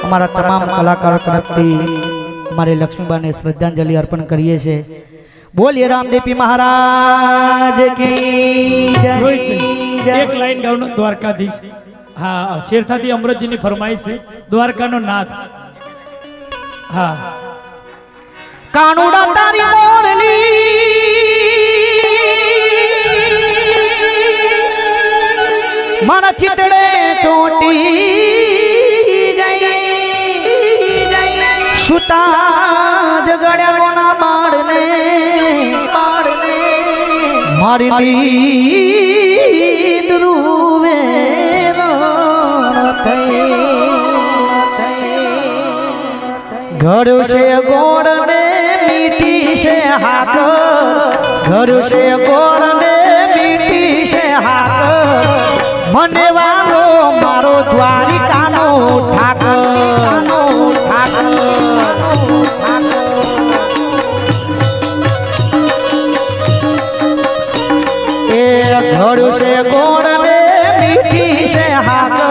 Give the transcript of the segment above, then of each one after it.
અમારા તમામ કલાકારો તરફથી અમારી લક્ષ્મીબાને શ્રદ્ધાંજલિ અર્પણ કરીએ છીએ। બોલીએ રામદેવી મહારાજ કી જય। એક લાઈન ગાવાનો દ્વારકાધીશ। હા, શેરથાથી અમૃતજીની ફરમાઈશ છે, દ્વારકાનો નાથ। હા, કાનુડા તારી મોરલી મારા ચિતડે ચોટી જાય સુતા જગડ્યાના માળને મારી લીધ રૂવે ઘર છે ગોળ ને મીઠી છે હાથ, ઘર છે ગોળ ને મીઠી છે હાથ, મને વાલો મારો દ્વારિકાનો ઠાકર એ ઘર છે ગોળ ને મીઠી છે હાથ,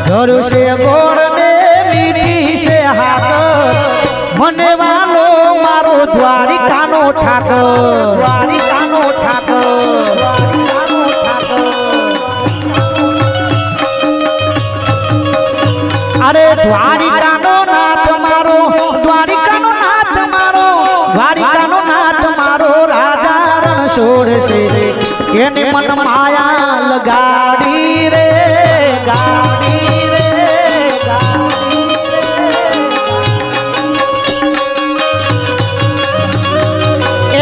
ઘર છે ગોળ ને મીઠી છે હાથ, મને વાલો મારો દ્વારિકાનો ઠાકર, દ્વારિકાનો ઠાકર। અરે દ્વારિકાનો નાથ મારો, દ્વારિકાનો નાથ મારો, દ્વારિકાનો નાથ મારો રાજા રણછોડ છે, એની મન માયા લગાડી રે ગાડી રે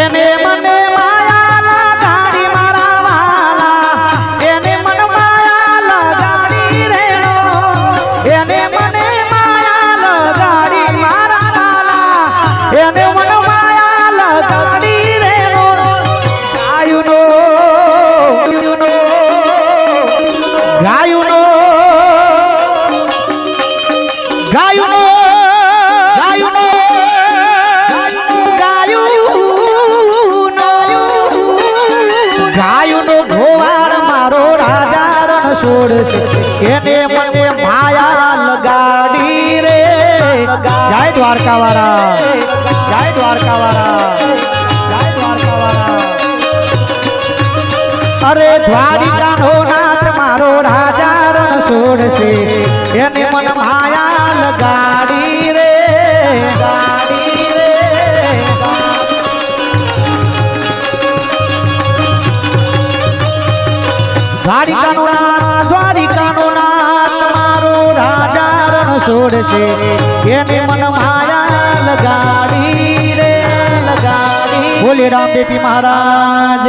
એને મને માયા લગાડી મારા વાલા, એને મન માયા લગાડી રે એને મને માયા લગાડી મારા વાલા, એને મન માયા લગાડી રે ગાયુનો ગાયુનો ગાયુનો ગાયુનો ગાયુનો ગોવાળ મારો રાજા રણછોડ છે, એને મને માયા લગાડી રે જય દ્વારકા વાળા, જય દ્વારકા વાળા, જય દ્વારકા વાળા। અરે દ્વારિકાનો નાથ મારો રાજા રણછોડ છે, એને મન માયા લગાડી રે ગાડી રે દ્વારિકાનો નાથ, દ્વારિકાનો નાથ મારો રાજા રણછોડ છે, એને મન માયા લગાડી રે લગાડી। બોલે રામદેવી મહારાજ।